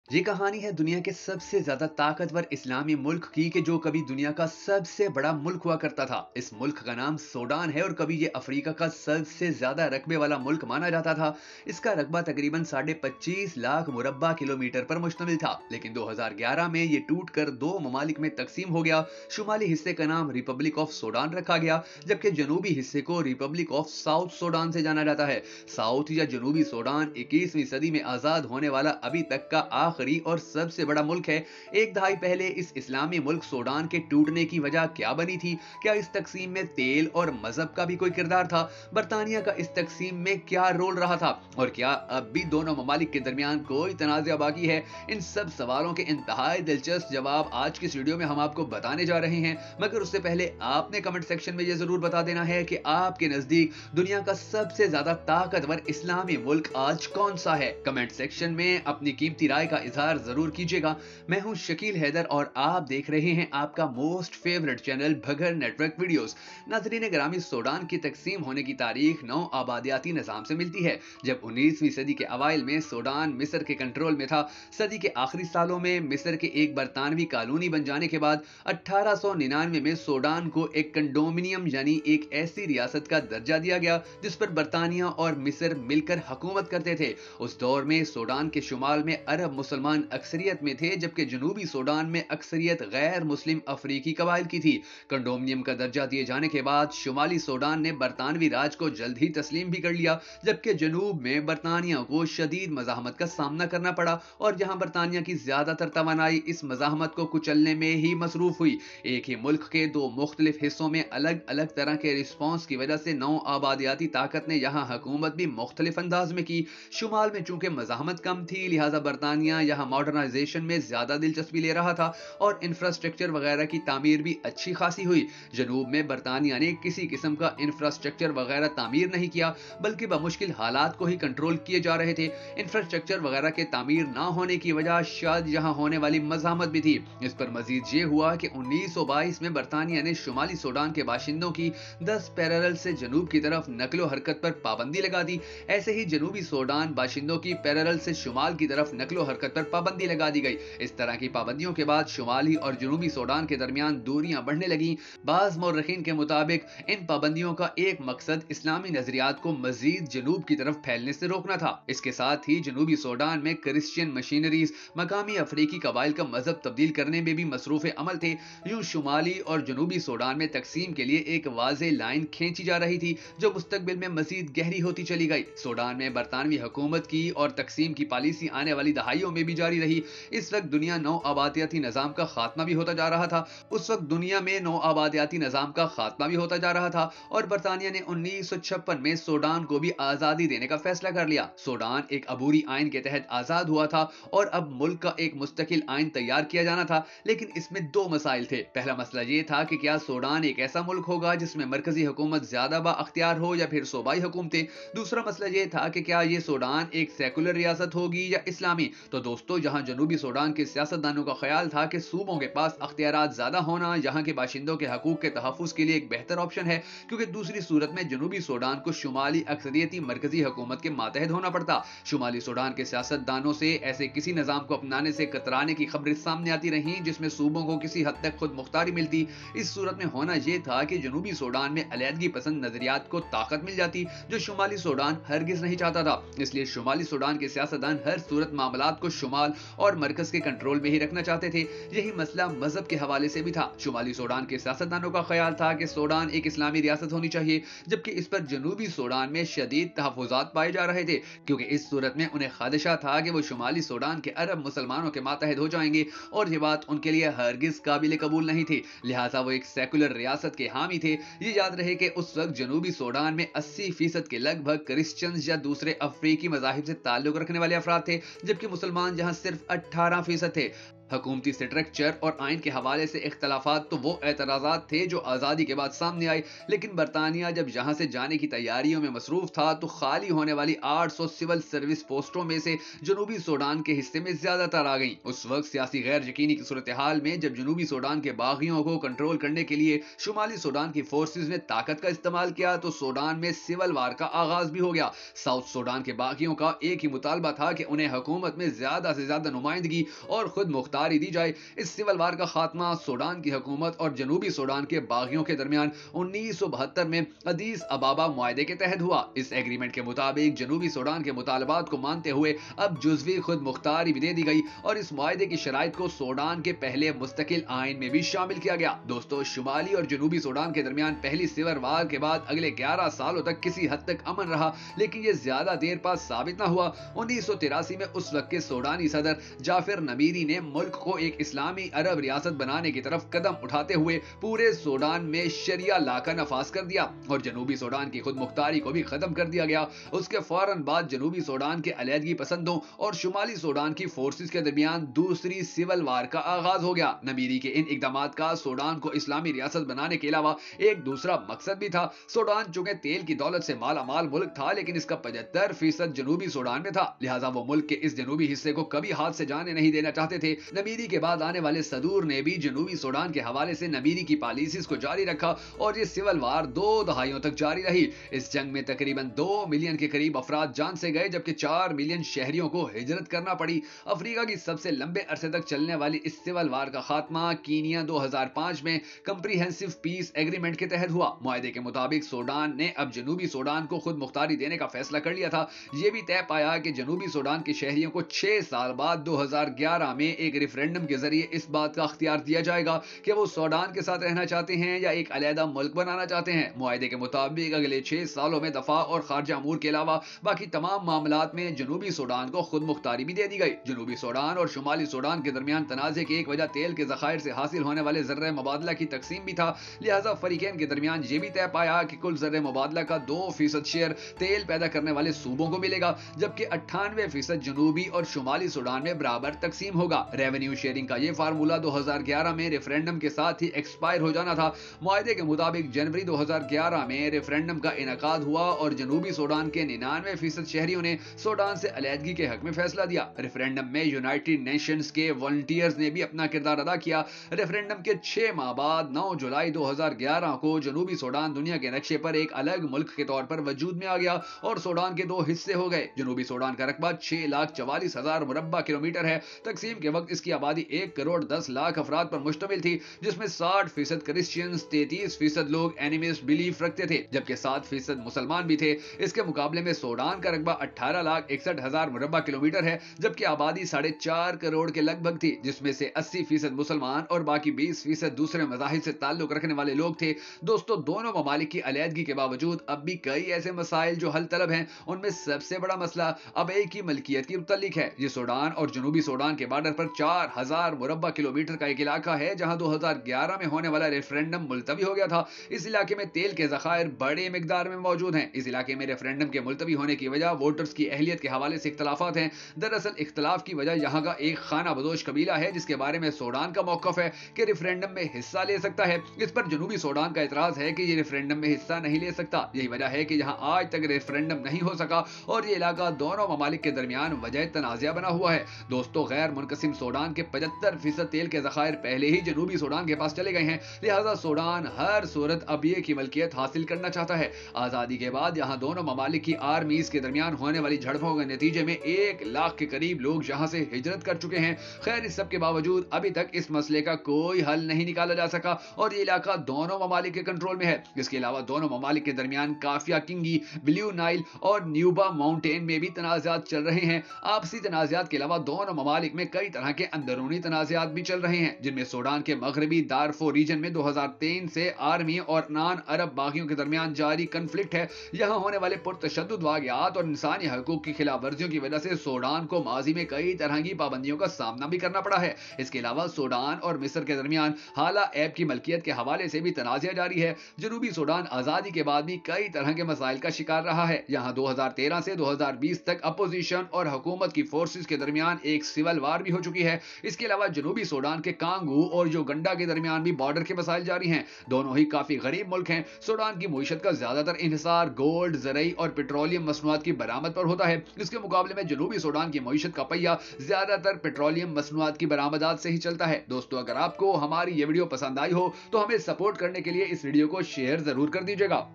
ये कहानी है दुनिया के सबसे ज्यादा ताकतवर इस्लामी मुल्क की कि जो कभी दुनिया का सबसे बड़ा मुल्क हुआ करता था। इस मुल्क का नाम सूडान है और कभी ये अफ्रीका का सबसे ज्यादा रकबे वाला मुल्क माना जाता था। इसका रकबा तकरीबन 25.5 लाख मुरब्बा किलोमीटर पर मुश्तमिल था, लेकिन 2011 में ये टूट कर दो ममालिक में तकसीम हो गया। शुमाली हिस्से का नाम रिपब्लिक ऑफ सूडान रखा गया, जबकि जनूबी हिस्से को रिपब्लिक ऑफ साउथ सूडान से जाना जाता है। साउथ या जनूबी सूडान 21वीं सदी में आजाद होने वाला अभी तक का आखिरी और सबसे बड़ा मुल्क है। एक दहाई पहले इस इस्लामी मुल्क सूडान के टूटने की वजह क्या बनी थी? क्या इस तकसीम में तेल और मजहब का भी कोई किरदार था? बरतानिया का इस तकसीम में क्या रोल रहा था? और क्या अब भी दोनों ममालिक के दरमियान कोई तनाज़ा बाकी है? इन सब सवालों के इंतहाई दिलचस्प जवाब आज की इस वीडियो में हम आपको बताने जा रहे हैं, मगर उससे पहले आपने कमेंट सेक्शन में यह जरूर बता देना है कि आपके नजदीक दुनिया का सबसे ज्यादा ताकतवर इस्लामी मुल्क आज कौन सा है। कमेंट सेक्शन में अपनी कीमती राय का इजहार जरूर कीजिएगा। मैं हूं शकील हैदर और आप देख रहे हैं आपका मोस्ट फेवरेट चैनल भगर नेटवर्क वीडियोस। नाजरीन ग्रामी, सूडान की तकसीम होने की तारीख 9 आबादियाती निजाम से मिलती है, जब 19वीं सदी के अवाइल में सूडान मिस्र के कंट्रोल में था। सदी के आखिरी सालों में मिस्र के एक बरतानवी कॉलोनी बन जाने के बाद 1899 में सूडान को एक कंडोमिनियम यानी एक ऐसी रियासत का दर्जा दिया गया जिस पर बरतानिया और मिस्र मिलकर हुकूमत करते थे। उस दौर में सूडान के शुमाल में अरब मुसलमान अक्सरियत में थे, जबकि जनूबी सूडान में अक्सरियत गैर मुस्लिम अफ्रीकी कबाइल की थी। कंडोमिनियम का दर्जा दिए जाने के बाद शुमाली सूडान ने बरतानवी राज को जल्द ही तस्लीम भी कर लिया, जबकि जनूब में बरतानिया को शदीद मज़ाहमत का सामना करना पड़ा और जहां बरतानिया की ज्यादातर तवानाई इस मज़ाहमत को कुचलने में ही मसरूफ हुई। एक ही मुल्क के दो मुख्तलिफ हिस्सों में अलग अलग तरह के रिस्पॉन्स की वजह से नौ आबादियाती ताकत ने यहाँ हुकूमत भी मुख्तलिफ अंदाज में की। शुमाल में चूंकि मज़ाहमत कम थी, लिहाजा बरतानिया यहाँ मॉडर्नाइजेशन में ज्यादा दिलचस्पी ले रहा था और इंफ्रास्ट्रक्चर वगैरह की तामीर भी अच्छी खासी हुई। जनूब में बरतानिया ने किसी किस्म का इंफ्रास्ट्रक्चर वगैरह तामीर नहीं किया, बल्कि बमुश्किल हालात को ही कंट्रोल किए जा रहे थे। इंफ्रास्ट्रक्चर वगैरह के तामीर ना होने की वजह शायद यहाँ होने वाली मज़ाहमत भी थी। इस पर मजीद ये हुआ कि 1922 में बरतानिया ने शुमाली सूडान के बाशिंदों की 10 पैरेलल से जनूब की तरफ नकलो हरकत पर पाबंदी लगा दी। ऐसे ही जनूबी सूडान बाशिंदों की पैरेलल से शुमाल की तरफ नकलो हरकत पर पाबंदी लगा दी गई। इस तरह की पाबंदियों के बाद शुमाली और जनूबी सूडान के दरमियान दूरियां बढ़ने लगी। बाज मौर्रखीन के मुताबिक इन पाबंदियों का एक मकसद इस्लामी नजरियात को मजीद जनूब की तरफ फैलने से रोकना था। इसके साथ ही जनूबी सूडान में क्रिश्चियन मशीनरीज मकामी अफ्रीकी कबाइल का मजहब तब्दील करने में भी मसरूफ अमल थे। यूं शुमाली और जनूबी सूडान में तकसीम के लिए एक वाज़ेह लाइन खींची जा रही थी जो मुस्तकबिल में मजीद गहरी होती चली गई। सूडान में बरतानवी हुकूमत की और तकसीम की पॉलिसी आने वाली दहाइयों में भी जारी रही। इस वक्त दुनिया नौ आबादियाती निजाम का खात्मा भी होता जा रहा था। उस वक्त दुनिया में नौ आबादियाती निजाम का खात्मा भी होता जा रहा था और बरतानिया ने 1956 में सूडान को भी आजादी देने का फैसला कर लिया। सूडान एक अबूरी आइन के तहत आजाद हुआ था और अब मुल्क का एक मुस्तकिल आइन तैयार किया जाना था, लेकिन इसमें दो मसाइल थे। पहला मसला ये था कि क्या सूडान एक ऐसा मुल्क होगा जिसमें मरकजी हुकूमत ज्यादा बाअख्तियार हो या फिर सूबाई हुकूमतें। दूसरा मसला ये था कि क्या ये सूडान एक सेकुलर रियासत होगी या इस्लामी। तो दोस्तों, जहां जनूबी सूडान के सियासतदानों का ख्याल था कि सूबों के पास अख्तियारात ज्यादा होना यहाँ के बाशिंदों के हकूक के तहफ़्फ़ुज़ के लिए एक बेहतर ऑप्शन है, क्योंकि दूसरी सूरत में जनूबी सूडान को शुमाली अक्सरियती मरकजी हुकूमत के मातहत होना पड़ता। शुमाली सूडान के सियासतदानों से ऐसे किसी निजाम को अपनाने से कतराने की खबरें सामने आती रहीं जिसमें सूबों को किसी हद तक खुद मुख्तारी मिलती। इस सूरत में होना यह था कि जनूबी सूडान में अलहदगी पसंद नजरियात को ताकत मिल जाती, जो शुमाली सूडान हरगिज नहीं चाहता था। इसलिए शुमाली सूडान के सियासतदान हर सूरत मामलात को शुमाल और मरकज के कंट्रोल में ही रखना चाहते थे। यही मसला मजहब के हवाले से भी था। शुमाली सूडान के सियासतदानों का ख्याल था कि सूडान एक इस्लामी रियासत होनी चाहिए, जबकि इस पर जनूबी सूडान में शदीद तहफ़्फ़ुज़ात पाए जा रहे थे, क्योंकि इस सूरत में उन्हें खादशा था कि वो शुमाली सूडान के अरब मुसलमानों के मातहत हो जाएंगे और ये बात उनके लिए हरगिज काबिल कबूल नहीं थी। लिहाजा वो एक सेकुलर रियासत के हामी थे। ये याद रहे कि उस वक्त जनूबी सूडान में 80% के लगभग क्रिश्चियंस या दूसरे अफ्रीकी मज़ाहिब से ताल्लुक रखने वाले अफराद थे, जबकि मुसलमान जहां सिर्फ 18% थे। حکومتی سٹرکچر اور آئین کے حوالے سے اختلافات تو وہ اعتراضات تھے جو آزادی کے بعد سامنے آئے، لیکن برطانیہ جب یہاں سے جانے کی تیاریوں میں مصروف تھا تو خالی ہونے والی 800 سول سروس پوسٹوں میں سے جنوبی سوڈان کے حصے میں زیادہ تر آ گئیں۔ اس وقت سیاسی غیر یقینی کی صورتحال میں جب جنوبی سوڈان کے باغیوں کو کنٹرول کرنے کے لیے شمالی سوڈان کی فورسز نے طاقت کا استعمال کیا تو سوڈان میں سول وار کا آغاز بھی ہو گیا۔ ساؤتھ سوڈان کے باغیوں کا ایک ہی مطالبہ تھا کہ انہیں حکومت میں زیادہ سے زیادہ نمائندگی اور خود مختاری دی جائے۔ اس سول وار کا خاتمہ سوڈان کی حکومت اور جنوبی سوڈان کے باغیوں کے درمیان 1972 میں ادیس ابابا معاہدے کے تحت ہوا۔ اس ایگریمنٹ کے مطابق جنوبی سوڈان کے مطالبات کو مانتے ہوئے اب جزوی خود مختاری بھی دے دی گئی اور اس معاہدے کی شرائط کو سوڈان کے پہلے مستقل آئین میں بھی شامل کیا گیا۔ دوستو، شمالی اور جنوبی سوڈان کے درمیان پہلی سول وار کے بعد اگلے 11 سالوں تک کسی حد تک امن رہا، لیکن یہ زیادہ دیر پاس ثابت نہ ہوا۔ 1983 میں اس وقت کے سوڈانی صدر جعفر نمیری نے ملک کو ایک اسلامی عرب ریاست بنانے کی طرف قدم اٹھاتے ہوئے پورے سوڈان میں شریعہ لا کا نفاذ کر دیا اور جنوبی سوڈان کی خود مختاری کو بھی ختم کر دیا گیا۔ اس کے فوراً بعد جنوبی سوڈان کے علیحدگی پسندوں اور شمالی سوڈان کی فورسز کے درمیان دوسری سول وار کا آغاز ہو گیا۔ نمیری کے ان اقدامات کا سوڈان کو اسلامی ریاست بنانے کے علاوہ ایک دوسرا مقصد بھی تھا۔ سوڈان چونکہ تیل کی دولت سے مالا مال ملک تھا، لیکن اس کا 75% جنوبی سوڈان میں تھا، لہٰذا وہ ملک کے اس جنوبی حصے کو کبھی ہاتھ سے جانے نہیں دینا چاہتے تھے۔ نمیری کے بعد آنے والے صدور نے بھی جنوبی سوڈان کے حوالے سے نمیری کی پالیسیز کو جاری رکھا اور یہ سول وار 2 دہائیوں تک جاری رہی۔ اس جنگ میں تقریباً 2 ملین کے قریب افراد جان سے گئے، جبکہ 4 ملین شہریوں کو ہجرت کرنا پڑی۔ افریقہ کی سب سے لمبے عرصے تک چلنے والی اس سول وار کا خاتمہ کینیا 2005 میں کمپریہنسو پیس ایگریمنٹ کے تحت ہوا۔ معاہدے کے مطابق سوڈان نے اب جنوبی سوڈان کو خود مختاری دینے کا فیصلہ کر لیا تھا۔ یہ بھی طے پایا کہ جنوبی سوڈان کے شہریوں کو 6 سال بعد 2011 میں ایک ریفرینڈم کے ذریعے اس بات کا اختیار دیا جائے گا کہ وہ سوڈان کے ساتھ رہنا چاہتے ہیں یا ایک علیحدہ ملک بنانا چاہتے ہیں۔ معاہدے کے مطابق اگلے 6 سالوں میں دفاع اور خارجہ امور کے علاوہ باقی تمام معاملات میں جنوبی سوڈان کو خود مختاری بھی دے دی گئی۔ جنوبی سوڈان اور شمالی سوڈان کے درمیان تنازع کی ایک وجہ تیل کے ذخائر سے حاصل ہونے والے زر مبادلہ کی تقسیم بھی تھا، لہٰذا فریقین کے درمیان یہ بھی طے پایا کہ کل زر مبادلہ کا 2% شیئر تیل پیدا کرنے والے صوبوں کو ملے گا، جبکہ 98% جنوبی اور شمالی سوڈان میں برابر تقسیم ہوگا۔ ریونیو شیئرنگ کا یہ فارمولہ 2011 میں ریفرینڈم کے ساتھ ہی ایکسپائر ہو جانا تھا۔ معاہدے کے مطابق جنوری 2011 میں ریفرینڈم کا انعقاد ہوا اور جنوبی سوڈان کے 99% شہریوں نے سوڈان سے علیحدگی کے حق میں فیصلہ دیا۔ ریفرینڈم میں یونائٹڈ نیشنز کے والنٹیئرز نے بھی اپنا کردار ادا کیا۔ ریفرینڈم کے 6 ماہ بعد 9 جولائی 2011 کو جنوبی سوڈان دنیا کے نقشے پر ایک الگ ملک کے طور پر وجود میں آ گیا اور سوڈان کے 2 حصے ہو گئے۔ جنوبی سوڈان کا رقبہ 6,44,000 مربع کلومیٹر ہے۔ تقسیم کے وقت اس کی آبادی 1,10,00,000 افراد پر مشتمل تھی، جس میں 60% کرسچینز، 33% لوگ اینیمسٹ بلیف رکھتے تھے، جبکہ 7% مسلمان بھی تھے۔ اس کے مقابلے میں سوڈان کا رقبہ 18,61,000 مربع کلومیٹر ہے، جبکہ آبادی 4.5 کروڑ کے لگ بھگ تھی، جس میں سے 80% مسلمان اور باقی 20% دوسرے مذاہب سے تعلق رکھنے والے لوگ تھے۔ دوستو، دونوں ممالک کی علیحدگی کے باوجود اب بھی کئی ایسے مسائل جو حل طلب ہیں۔ ان میں سب سے بڑا مسئلہ اب ایک ہی ملکیت کی متعلق ہے۔ یہ سوڈان اور جنوبی سوڈان کے بارڈر پر 4,000 مربع کلومیٹر کا ایک علاقہ ہے جہاں 2011 میں ہونے والا ریفرینڈم ملتوی ہو گیا تھا۔ اس علاقے میں تیل کے ذخائر بڑے مقدار میں موجود ہیں۔ اس علاقے میں ریفرینڈم کے ملتوی ہونے کی وجہ ووٹرز کی اہلیت کے حوالے سے اختلافات ہیں۔ دراصل اختلاف کی وجہ یہاں کا ایک خانہ بدوش قبیلہ ہے جس کے بارے میں سوڈان کا موقف ہے کہ ریفرینڈم میں حصہ لے سکتا ہے۔ اس پر جنوبی سوڈان کا اعتراض ہے کہ یہ ریفرینڈم میں حصہ نہیں لے سکتا۔ یہی وجہ ہے کہ یہاں آج تک ریفرینڈم نہیں ہو سکا اور یہ علاقہ دونوں ممالک کے درمیان وجہ تنازع بنا ہوا ہے۔ دوستو، غیر منقسم سوڈان کے 75% تیل کے ذخائر پہلے ہی جنوبی سوڈان کے پاس چلے گئے ہیں، لہٰذا سوڈان ہر صورت اب یہ کی ملکیت حاصل کرنا چاہتا ہے۔ آزادی کے بعد یہاں دونوں ممالک کی آرمیز کے درمیان ہونے والی جھڑپوں کے نتیجے میں 1 لاکھ کے قریب لوگ یہاں سے ہجرت کر چکے ہیں۔ خیر، اس سب کے باوجود ابھی تک اس مسئلے کا کوئی حل نہیں نکالا جا سکا اور یہ علاقہ دونوں ممالک کے کنٹرول میں ہے۔ اس کے علاوہ دونوں ممالک کے درمیان کافیا کنگی، بلیو نائل اور نیوبا ماؤنٹین میں بھی تنازعات چل رہے ہیں۔ آپسی تنازعات کے علاوہ دونوں ممالک میں کئی طرح کے اندرونی تنازعات بھی چل رہے ہیں، جن میں سوڈان کے مغربی دارفور ریجن میں 2003 سے آرمی اور نان عرب باغیوں کے درمیان جاری کنفلکٹ ہے۔ یہاں ہونے والے پرتشدد واقعات اور انسانی حقوق کی خلاف ورزیوں کی وجہ سے سوڈان کو ماضی میں کئی طرح کی پابندیوں کا سامنا بھی کرنا پڑا ہے۔ اس کے علاوہ سوڈان اور مصر کے درمیان حالہ ایب کی ملکیت کے حوالے سے بھی تنازع جاری ہے۔ جنوبی سوڈان آزادی کے بعد بھی کئی طرح کے مسائل کا شکار رہا ہے۔ یہاں 2013 سے 2020 تک اپوزیشن اور حکومت کی فورسز کے درمیان ایک سول وار بھی ہو چکی ہے इसके अलावा जनूबी सूडान के कांगू और युगंडा के दरमियान भी बॉर्डर के मसाइल जारी हैं। दोनों ही काफी गरीब मुल्क हैं। सूडान की मईशत का ज्यादातर इन्हिसार गोल्ड, ज़रई और पेट्रोलियम मसनूआत की बरामद पर होता है। इसके मुकाबले में जनूबी सूडान की मईशत का पहिया ज्यादातर पेट्रोलियम मसनूआत की बरामदात से ही चलता है। दोस्तों, अगर आपको हमारी ये वीडियो पसंद आई हो तो हमें सपोर्ट करने के लिए इस वीडियो को शेयर जरूर कर दीजिएगा।